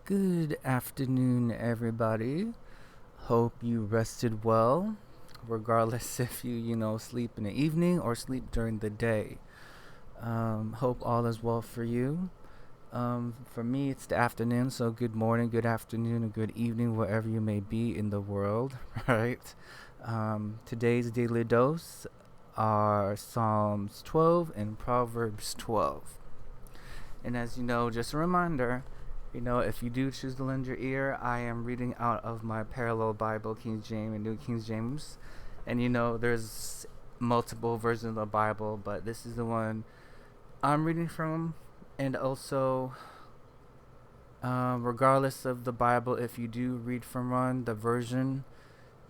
Good afternoon, everybody. Hope you rested well, regardless if you sleep in the evening or sleep during the day. Hope all is well for you. For me, it's the afternoon, so good morning, good afternoon, and good evening, wherever you may be in the world, right? Today's daily dose are Psalms 12 and Proverbs 12. And as you know, just a reminder, if you do choose to lend your ear, I am reading out of my parallel Bible, King James and New King James. And there's multiple versions of the Bible, but this is the one I'm reading from. And also, regardless of the Bible, if you do read from one, the version,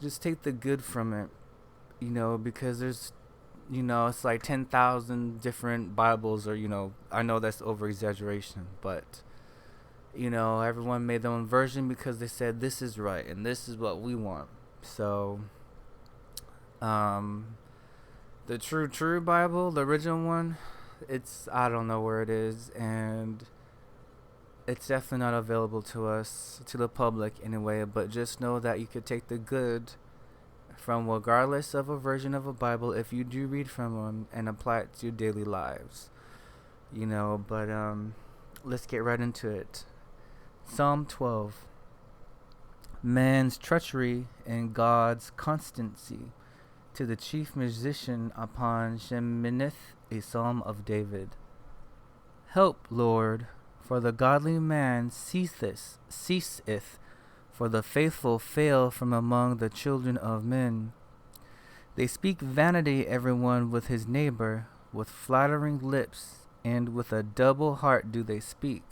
just take the good from it, because there's it's like 10,000 different Bibles, or, I know that's over exaggeration, but, everyone made their own version because they said this is right and this is what we want. So, the true Bible, the original one, I don't know where it is, and it's definitely not available to us, to the public anyway, but just know that you could take the good from regardless of a version of a Bible if you do read from one and apply it to your daily lives. But let's get right into it. Psalm 12. Man's treachery and God's constancy. To the chief musician upon Sheminith, a psalm of David. Help, Lord, for the godly man ceaseth, for the faithful fail from among the children of men. They speak vanity every one with his neighbor, with flattering lips, and with a double heart do they speak.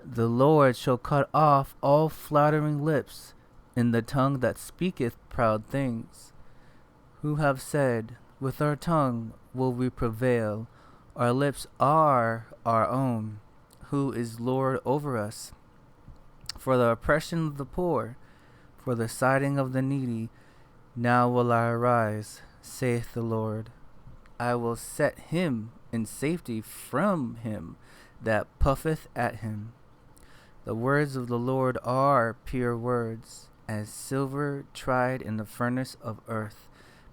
The Lord shall cut off all flattering lips, and the tongue that speaketh proud things. Who have said, with our tongue will we prevail, our lips are our own. Who is Lord over us? For the oppression of the poor, for the siding of the needy, now will I arise, saith the Lord. I will set him in safety from him that puffeth at him. The words of the Lord are pure words, as silver tried in the furnace of earth,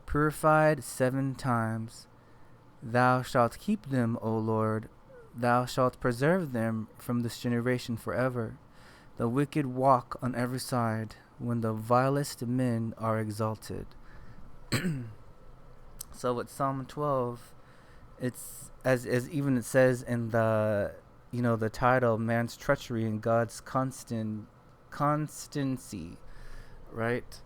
purified 7 times. Thou shalt keep them, O Lord, thou shalt preserve them from this generation forever. The wicked walk on every side, when the vilest men are exalted. So with Psalm 12, it's as even it says in the the title, man's treachery and God's constancy, right?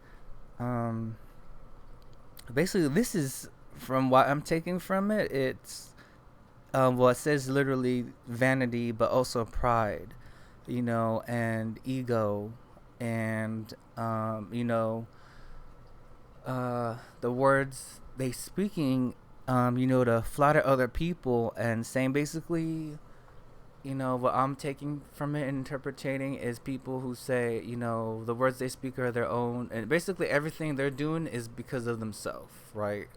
Basically, this is from what I'm taking from it. It's it says literally vanity, but also pride, and ego, and the words they speaking, to flatter other people, and saying basically, what I'm taking from it and interpreting is people who say, the words they speak are their own, and basically everything they're doing is because of themselves, right?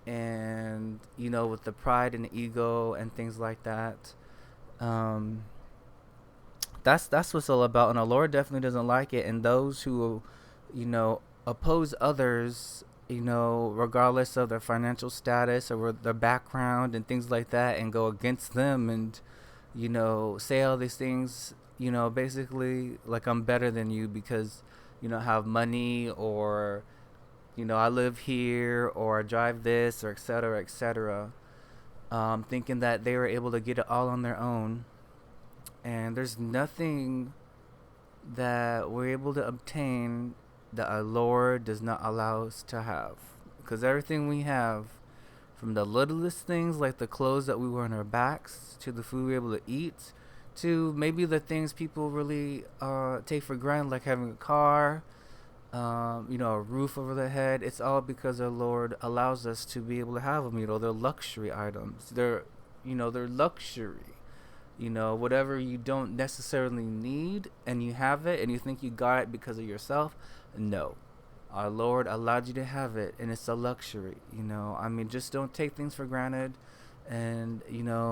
And with the pride and the ego and things like that, that's what's all about, and the Lord definitely doesn't like it. And those who oppose others, regardless of their financial status or their background and things like that, and go against them and say all these things, basically like I'm better than you because I have money, or I live here, or I drive this, or etc., etc., thinking that they were able to get it all on their own. And there's nothing that we're able to obtain that our Lord does not allow us to have. Because everything we have, from the littlest things like the clothes that we wear on our backs, to the food we're able to eat, to maybe the things people really take for granted, like having a car, a roof over their head, it's all because our Lord allows us to be able to have them. They're luxury items. They're luxury. Whatever you don't necessarily need and you have it and you think you got it because of yourself, no. Our Lord allowed you to have it, and it's a luxury. Just don't take things for granted. And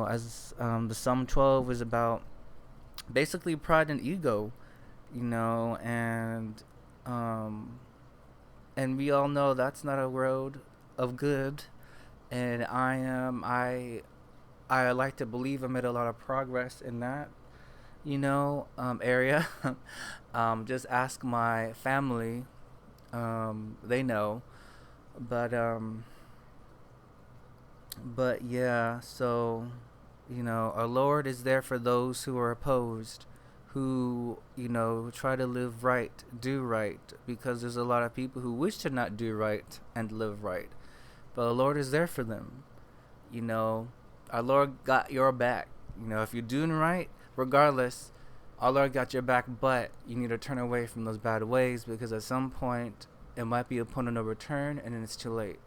as the Psalm 12 is about, basically pride and ego, and um, and we all know that's not a road of good. And I like to believe I made a lot of progress in that, area. Just ask my family. They know. But yeah, so our Lord is there for those who are opposed, who try to live right, do right, because there's a lot of people who wish to not do right and live right, but the Lord is there for them. you know our Lord got your back. If you're doing right, regardless, our Lord got your back, but you need to turn away from those bad ways, because at some point it might be a point of no return, and then it's too late.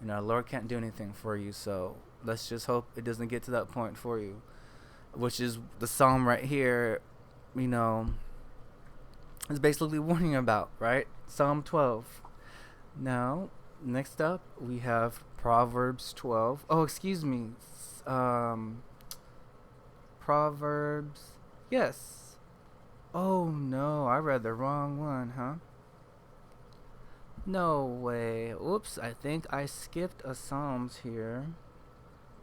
Lord can't do anything for you, so let's just hope it doesn't get to that point for you, which is the psalm right here, you know, is basically warning about, right? Psalm 12. Now, next up, we have Proverbs 12. Oh, excuse me. Um, Proverbs. Yes. Oh, no, I read the wrong one, huh? No way. Oops, I think I skipped a Psalms here.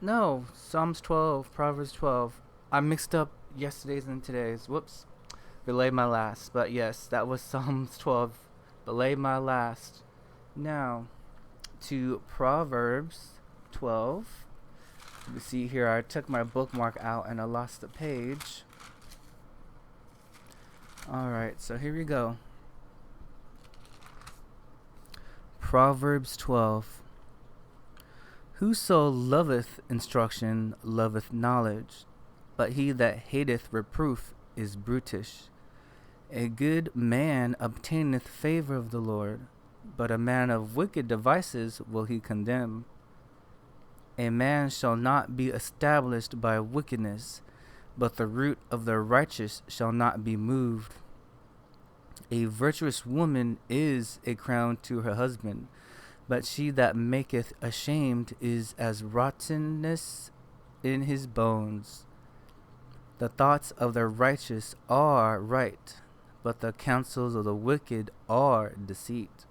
No, Psalms 12, Proverbs 12. I mixed up yesterday's and today's. Whoops. Belay my last. But yes, that was Psalms 12. Belay my last. Now, to Proverbs 12. You see here, I took my bookmark out and I lost the page. Alright, so here we go. Proverbs 12. Whoso loveth instruction loveth knowledge, but he that hateth reproof is brutish. A good man obtaineth favor of the Lord, but a man of wicked devices will he condemn. A man shall not be established by wickedness, but the root of the righteous shall not be moved. A virtuous woman is a crown to her husband, but she that maketh ashamed is as rottenness in his bones. The thoughts of the righteous are right, but the counsels of the wicked are deceit.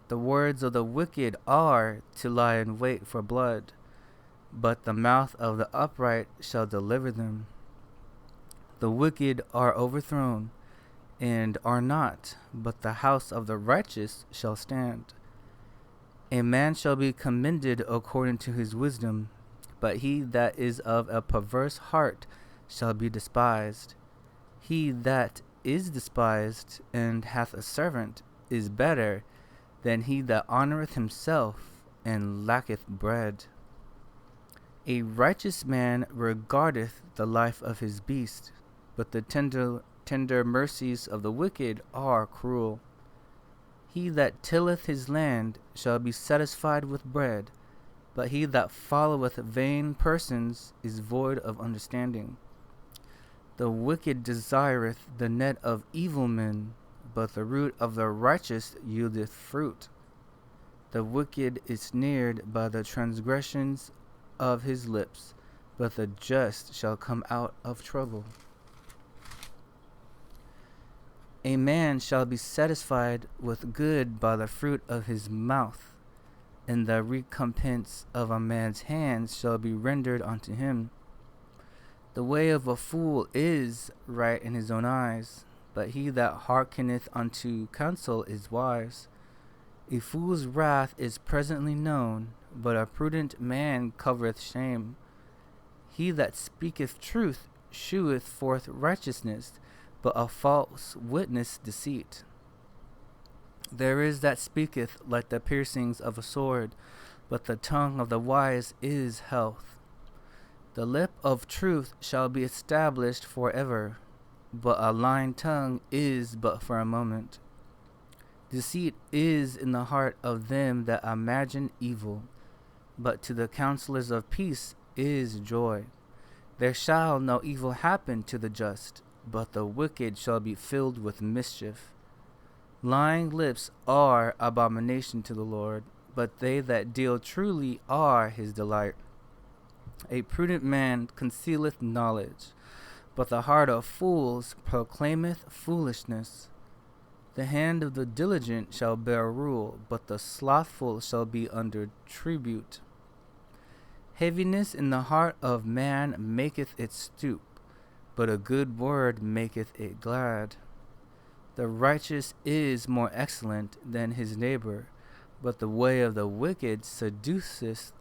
The words of the wicked are to lie in wait for blood, but the mouth of the upright shall deliver them. The wicked are overthrown, and are not, but the house of the righteous shall stand. A man shall be commended according to his wisdom, but he that is of a perverse heart shall be despised. He that is despised and hath a servant is better than he that honoureth himself and lacketh bread. A righteous man regardeth the life of his beast, but the tender mercies of the wicked are cruel. He that tilleth his land shall be satisfied with bread, but he that followeth vain persons is void of understanding. The wicked desireth the net of evil men, but the root of the righteous yieldeth fruit. The wicked is snared by the transgressions of his lips, but the just shall come out of trouble. A man shall be satisfied with good by the fruit of his mouth, and the recompense of a man's hands shall be rendered unto him. The way of a fool is right in his own eyes, but he that hearkeneth unto counsel is wise. A fool's wrath is presently known, but a prudent man covereth shame. He that speaketh truth sheweth forth righteousness, but a false witness deceit. There is that speaketh like the piercings of a sword, but the tongue of the wise is health. The lip of truth shall be established forever, but a lying tongue is but for a moment. Deceit is in the heart of them that imagine evil, but to the counselors of peace is joy. There shall no evil happen to the just, but the wicked shall be filled with mischief. Lying lips are abomination to the Lord, but they that deal truly are his delight. A prudent man concealeth knowledge, But the heart of fools proclaimeth foolishness. The hand of the diligent shall bear rule, but the slothful shall be under tribute. Heaviness in the heart of man maketh it stoop, but a good word maketh it glad. The righteous is more excellent than his neighbor, but the way of the wicked seduceth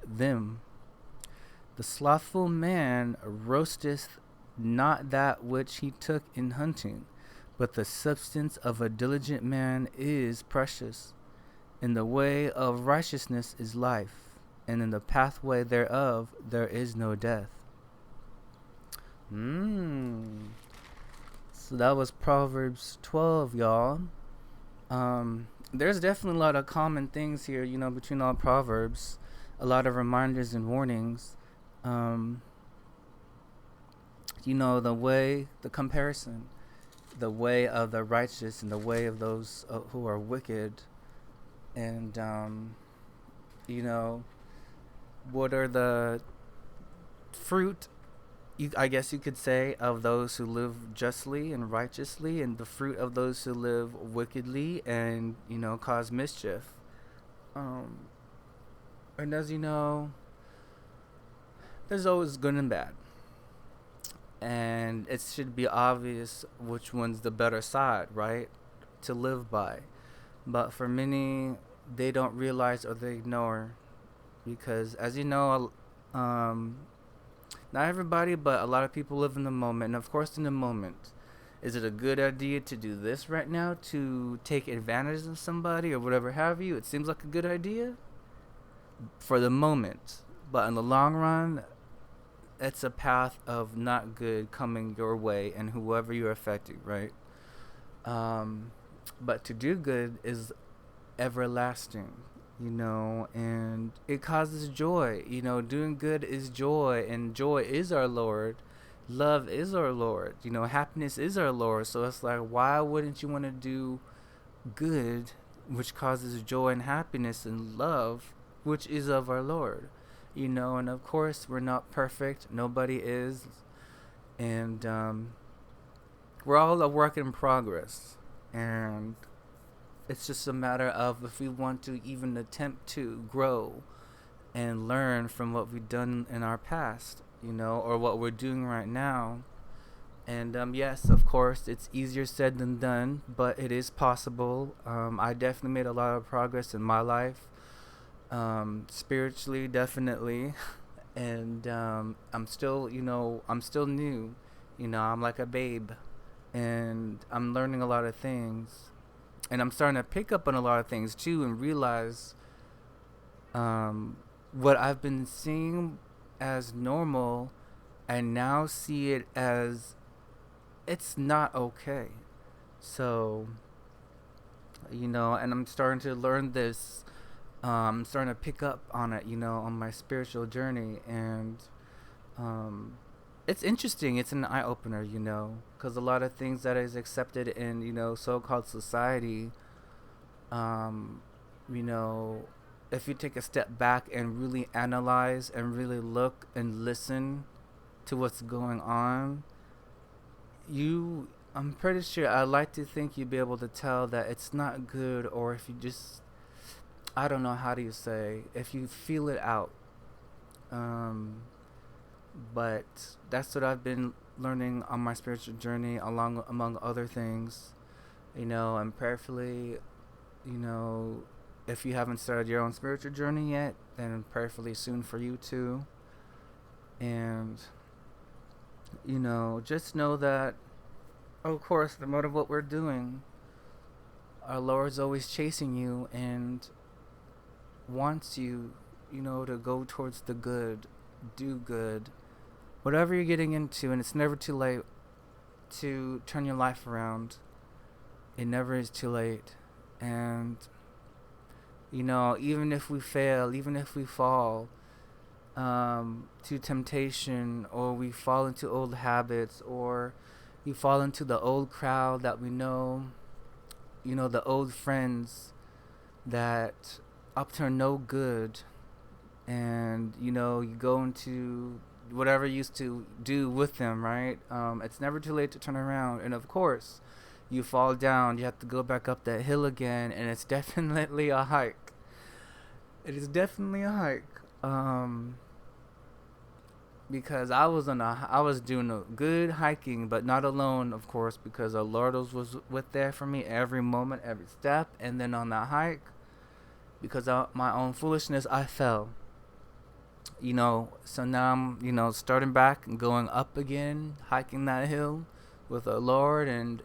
them. The slothful man roasteth not that which he took in hunting, but the substance of a diligent man is precious. In the way of righteousness is life, and in the pathway thereof there is no death. So that was Proverbs 12, y'all. There's definitely a lot of common things here, between all Proverbs. A lot of reminders and warnings. The comparison, the way of the righteous and the way of those who are wicked. And, what are the fruit, I guess you could say, of those who live justly and righteously, and the fruit of those who live wickedly and, cause mischief. And as you know, there's always good and bad. And it should be obvious which one's the better side, right, to live by. But for many, they don't realize or they ignore. Because, as you know, not everybody, but a lot of people live in the moment. And, of course, in the moment, is it a good idea to do this right now, to take advantage of somebody or whatever have you? It seems like a good idea for the moment. But in the long run, it's a path of not good coming your way and whoever you're affecting, right? But to do good is everlasting, and it causes joy. Doing good is joy, and joy is our Lord. Love is our Lord. Happiness is our Lord. So it's like, why wouldn't you want to do good, which causes joy and happiness and love, which is of our Lord? And of course, we're not perfect. Nobody is. And we're all a work in progress. And it's just a matter of if we want to even attempt to grow and learn from what we've done in our past, or what we're doing right now. And yes, of course, it's easier said than done, but it is possible. I definitely made a lot of progress in my life. Spiritually, definitely. And I'm still new. I'm like a babe, and I'm learning a lot of things, and I'm starting to pick up on a lot of things too, and realize what I've been seeing as normal, I now see it as it's not okay. So, and I'm starting to learn this. I'm starting to pick up on it, on my spiritual journey. And it's interesting. It's an eye-opener, because a lot of things that is accepted in, so-called society, if you take a step back and really analyze and really look and listen to what's going on, I'm pretty sure, I like to think you'd be able to tell that it's not good, or if you just, I don't know, how do you say, if you feel it out. But that's what I've been learning on my spiritual journey, among other things, and prayerfully, if you haven't started your own spiritual journey yet, then prayerfully soon for you too. And, just know that, of course, no matter what we're doing, our Lord's always chasing you and wants you, to go towards the good, do good, whatever you're getting into. And it's never too late to turn your life around. It never is too late. And, even if we fail, even if we fall to temptation, or we fall into old habits, or we fall into the old crowd that we know, the old friends that up to no good, and you go into whatever you used to do with them, right? It's never too late to turn around. And of course, you fall down, you have to go back up that hill again, and it's definitely a hike. It is definitely a hike. Because I was doing a good hiking, but not alone, of course, because the Lord was with there for me every moment, every step. And then on that hike, because of my own foolishness, I fell. So now I'm, starting back and going up again, hiking that hill with the Lord, and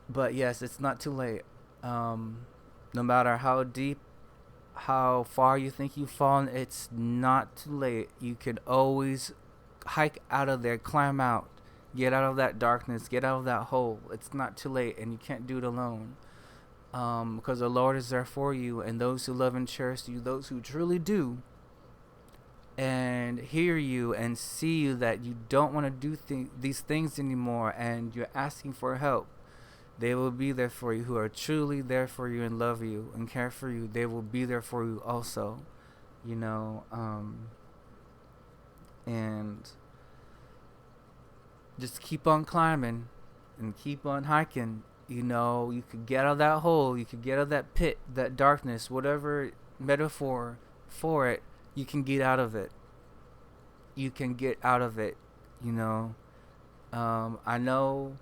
but yes, it's not too late. No matter how deep, how far you think you've fallen, it's not too late. You can always hike out of there, climb out, get out of that darkness, get out of that hole. It's not too late, and you can't do it alone. Because the Lord is there for you, and those who love and cherish you, those who truly do, and hear you and see you that you don't want to do these things anymore, and you're asking for help. They will be there for you, who are truly there for you and love you and care for you. They will be there for you also, and just keep on climbing and keep on hiking. You could get out of that hole, you could get out of that pit, that darkness, whatever metaphor for it, you can get out of it. You can get out of it, I know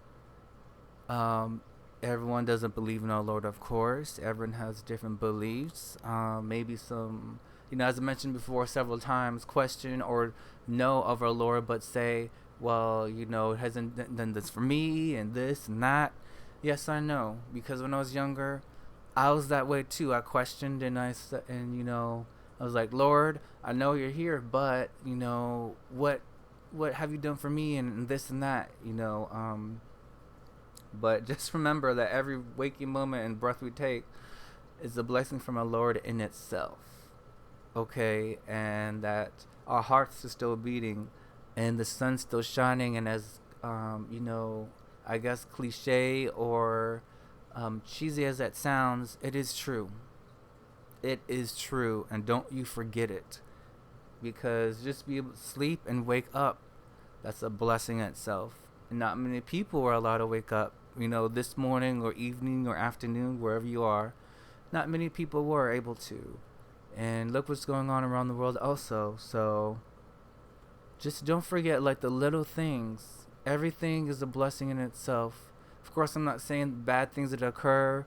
everyone doesn't believe in our Lord, of course. Everyone has different beliefs. Maybe some, as I mentioned before several times, question or know of our Lord, but say, well, it hasn't done this for me and this and that. Yes, I know, because when I was younger, I was that way too. I questioned and I was like, Lord, I know you're here, but what have you done for me and this and that, But just remember that every waking moment and breath we take is a blessing from our Lord in itself. Okay, and that our hearts are still beating, and the sun's still shining, and as I guess cliche or cheesy as that sounds, it is true. It is true, and don't you forget it. Because just be able to sleep and wake up, that's a blessing in itself. And not many people are allowed to wake up, this morning or evening or afternoon, wherever you are. Not many people were able to. And look what's going on around the world also. So just don't forget, like, the little things. Everything is a blessing in itself. Of course, I'm not saying bad things that occur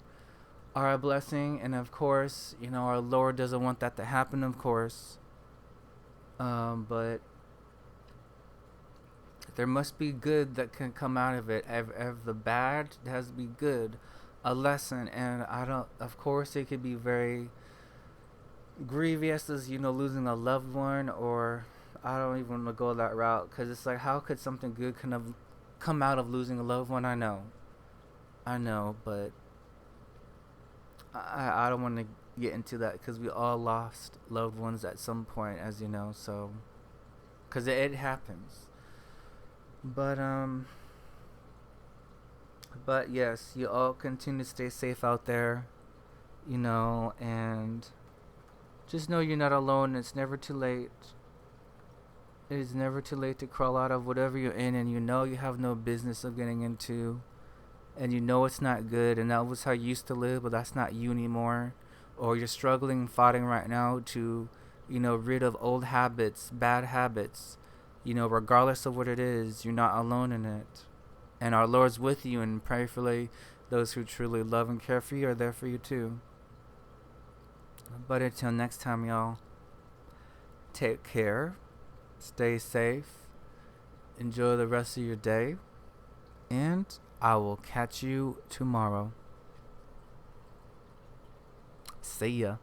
are a blessing, and of course, our Lord doesn't want that to happen, of course. But there must be good that can come out of it. Of the bad, it has to be good, a lesson. And of course, it could be very grievous as, losing a loved one, or I don't even want to go that route, because it's like, how could something good come out of losing a loved one? I know, but I don't want to get into that, because we all lost loved ones at some point, as you know, so, because it happens. But yes, you all continue to stay safe out there, and just know you're not alone. It's never too late. It is never too late to crawl out of whatever you're in, and you have no business of getting into, and it's not good, and that was how you used to live, but that's not you anymore. Or you're struggling and fighting right now to, rid of old habits, bad habits. Regardless of what it is, you're not alone in it. And our Lord's with you, and prayerfully, those who truly love and care for you are there for you too. But until next time, y'all, take care, stay safe, enjoy the rest of your day, and I will catch you tomorrow. See ya.